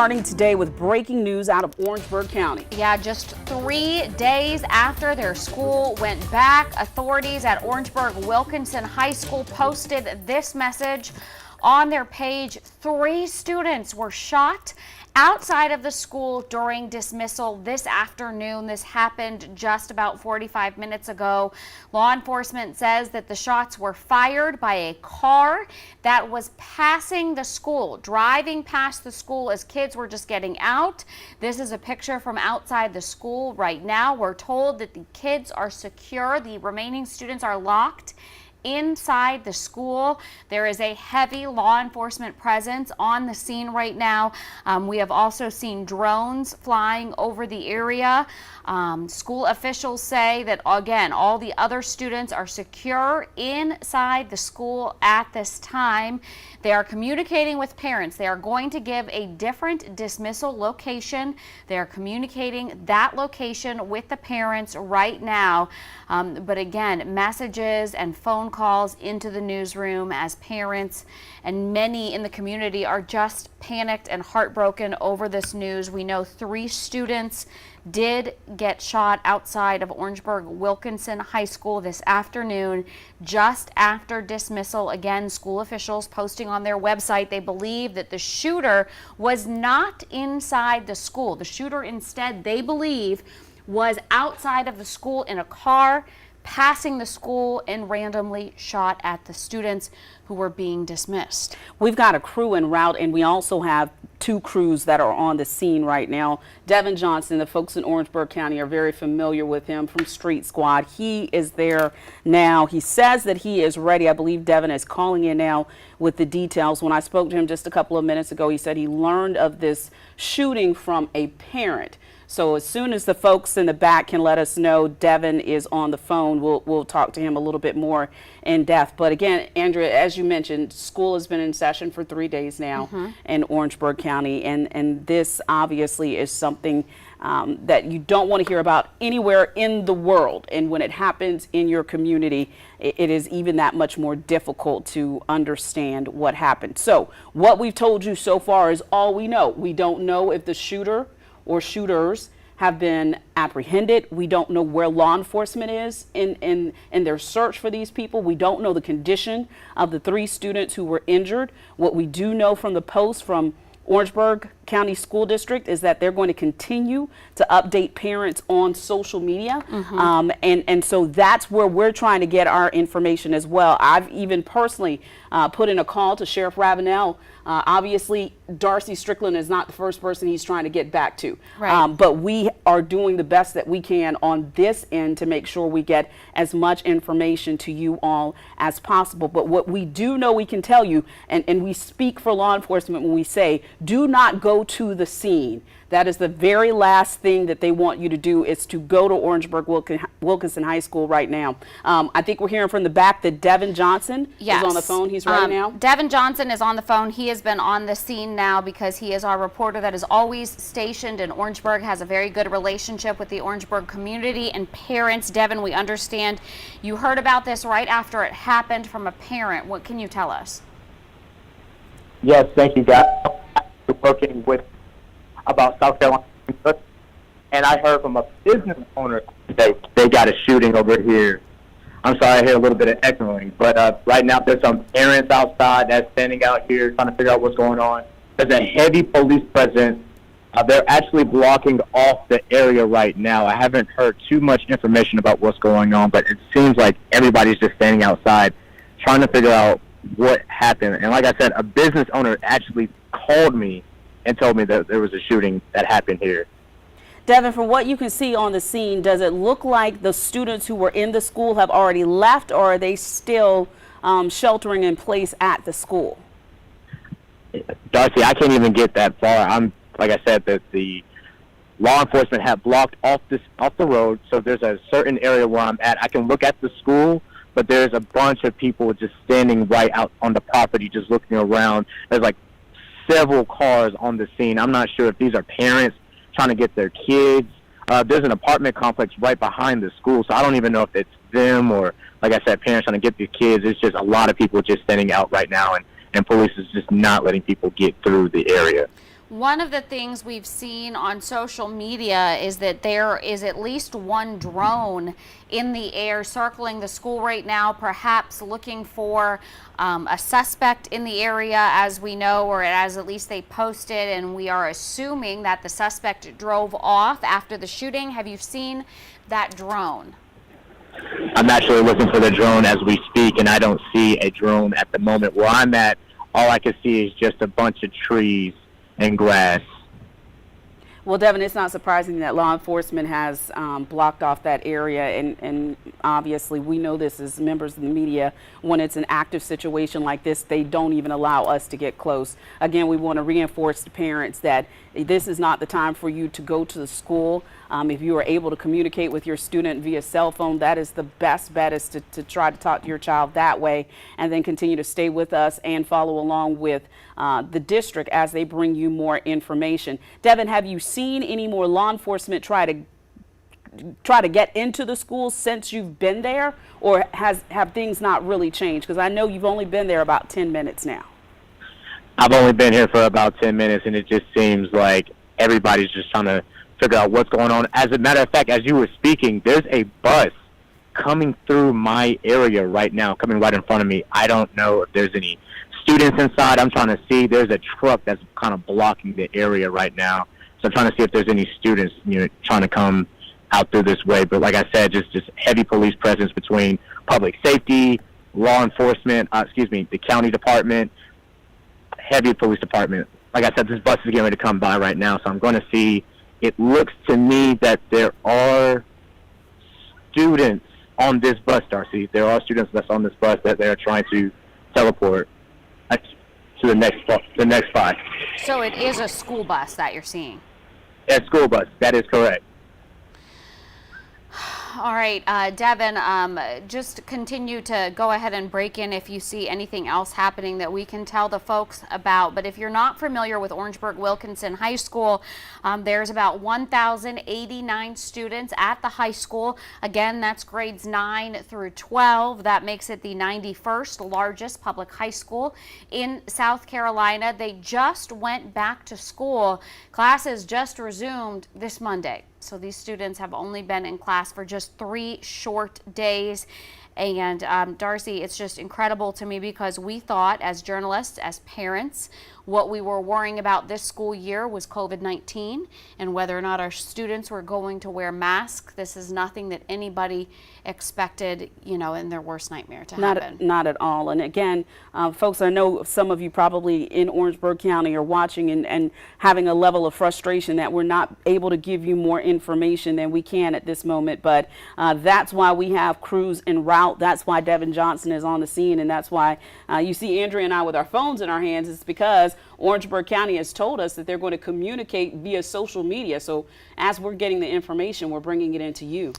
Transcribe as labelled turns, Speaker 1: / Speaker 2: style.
Speaker 1: Starting today with breaking news out of Orangeburg County.
Speaker 2: Yeah, just 3 days after their school went back, authorities at Orangeburg-Wilkinson High School posted this message on their page. 3 students were shot outside of the school during dismissal this afternoon. This happened just about 45 minutes ago. Law enforcement says that the shots were fired by a car that was passing the school, driving past the school as kids were just getting out. This is a picture from outside the school right now. We're told that the kids are secure. The remaining students are locked inside the school. There is a heavy law enforcement presence on the scene right now. We have also seen drones flying over the area. School officials say that, again, all the other students are secure inside the school at this time. They are communicating with parents. They are going to give a different dismissal location. They are communicating that location with the parents right now. But again, messages and phone calls into the newsroom as parents and many in the community are just panicked and heartbroken over this news. We know 3 students did get shot outside of Orangeburg-Wilkinson High School this afternoon, just after dismissal. Again, school officials posting on their website they believe that the shooter was not inside the school. The shooter instead, they believe, was outside of the school in a car, passing the school, and randomly shot at the students who were being dismissed.
Speaker 1: We've got a crew en route, and we also have 2 crews that are on the scene right now. Devin Johnson, the folks in Orangeburg County are very familiar with him from Street Squad. He is there now. He says that he is ready. I believe Devin is calling in now with the details. When I spoke to him just a couple of minutes ago, he said he learned of this shooting from a parent. So as soon as the folks in the back can let us know Devin is on the phone, we'll talk to him a little bit more in depth. But again, Andrea, as you mentioned, school has been in session for 3 days now in Orangeburg County, and this obviously is something that you don't want to hear about anywhere in the world. And when it happens in your community, it is even that much more difficult to understand what happened. So what we've told you so far is all we know. We don't know if the shooter or shooters have been apprehended. We don't know where law enforcement is in their search for these people. We don't know the condition of the 3 students who were injured. What we do know from the post from Orangeburg County School District is that they're going to continue to update parents on social media. And so that's where we're trying to get our information as well. I've even personally put in a call to Sheriff Ravenel. Obviously, Darcy Strickland is not the first person he's trying to get back to. Right. But we are doing the best that we can on this end to make sure we get as much information to you all as possible. But what we do know we can tell you, and we speak for law enforcement when we say, do not go to the scene. That is the very last thing that they want you to do, is to go to Orangeburg-Wilkinson High School right now. I think we're hearing from the back that Devin Johnson is on the phone. He's ready now.
Speaker 2: Devin Johnson is on the phone. He has been on the scene now because he is our reporter that is always stationed in Orangeburg, has a very good relationship with the Orangeburg community and parents. Devin, we understand you heard about this right after it happened from a parent. What can you tell us?
Speaker 3: Yes, thank you, guys. Working with about South Carolina, and I heard from a business owner that they got a shooting over here. I'm sorry, I hear a little bit of echoing, but right now there's some parents outside that's standing out here trying to figure out what's going on. There's a heavy police presence. They're actually blocking off the area right now. I haven't heard too much information about what's going on, but it seems like everybody's just standing outside trying to figure out what happened. And like I said, a business owner actually called me and told me that there was a shooting that happened here.
Speaker 1: Devin, from what you can see on the scene, does it look like the students who were in the school have already left, or are they still sheltering in place at the school?
Speaker 3: Darcy, I can't even get that far. Like I said, that the law enforcement have blocked off the road, so there's a certain area where I'm at. I can look at the school, but there's a bunch of people just standing right out on the property, just looking around. There's like several cars on the scene. I'm not sure if these are parents trying to get their kids. There's an apartment complex right behind the school, so I don't even know if it's them or, like I said, parents trying to get their kids. It's just a lot of people just standing out right now, and police is just not letting people get through the area.
Speaker 2: One of the things we've seen on social media is that there is at least one drone in the air circling the school right now, perhaps looking for a suspect in the area, as we know, or as at least they posted, and we are assuming that the suspect drove off after the shooting. Have you seen that drone?
Speaker 3: I'm actually looking for the drone as we speak, and I don't see a drone at the moment. Where I'm at, all I can see is just a bunch of trees and grass.
Speaker 1: Well, Devin, it's not surprising that law enforcement has blocked off that area, and obviously we know this as members of the media. When it's an active situation like this, they don't even allow us to get close. Again, we want to reinforce to parents that this is not the time for you to go to the school. If you are able to communicate with your student via cell phone, that is the best bet, is to try to talk to your child that way, and then continue to stay with us and follow along with the district as they bring you more information. Devin, have you seen any more law enforcement try to get into the school since you've been there, or have things not really changed? Because I know you've only been there about 10 minutes now.
Speaker 3: I've only been here for about 10 minutes, and it just seems like everybody's just trying to figure out what's going on. As a matter of fact, as you were speaking, there's a bus coming through my area right now, coming right in front of me. I don't know if there's any students inside. I'm trying to see. There's a truck that's kind of blocking the area right now. So I'm trying to see if there's any students, trying to come out through this way. But like I said, just heavy police presence between public safety, law enforcement, the county department, heavy police department. Like I said, this bus is getting ready to come by right now, so I'm going to see. It looks to me that there are students on this bus, Darcy. There are students that's on this bus that they are trying to teleport to the next spot.
Speaker 2: So it is a school bus that you're seeing?
Speaker 3: A school bus, that is correct.
Speaker 2: All right, Devin, just continue to go ahead and break in if you see anything else happening that we can tell the folks about. But if you're not familiar with Orangeburg-Wilkinson High School, there's about 1,089 students at the high school. Again, that's grades 9 through 12. That makes it the 91st largest public high school in South Carolina. They just went back to school. Classes just resumed this Monday. So these students have only been in class for just 3 short days. And Darcy, it's just incredible to me, because we thought, as journalists, as parents, what we were worrying about this school year was COVID-19 and whether or not our students were going to wear masks. This is nothing that anybody expected, in their worst nightmare to happen.
Speaker 1: Not at all. And again, folks, I know some of you probably in Orangeburg County are watching and having a level of frustration that we're not able to give you more information than we can at this moment. But that's why we have crews en route. That's why Devin Johnson is on the scene, and that's why you see Andrea and I with our phones in our hands. It's because Orangeburg County has told us that they're going to communicate via social media. So as we're getting the information, we're bringing it into you.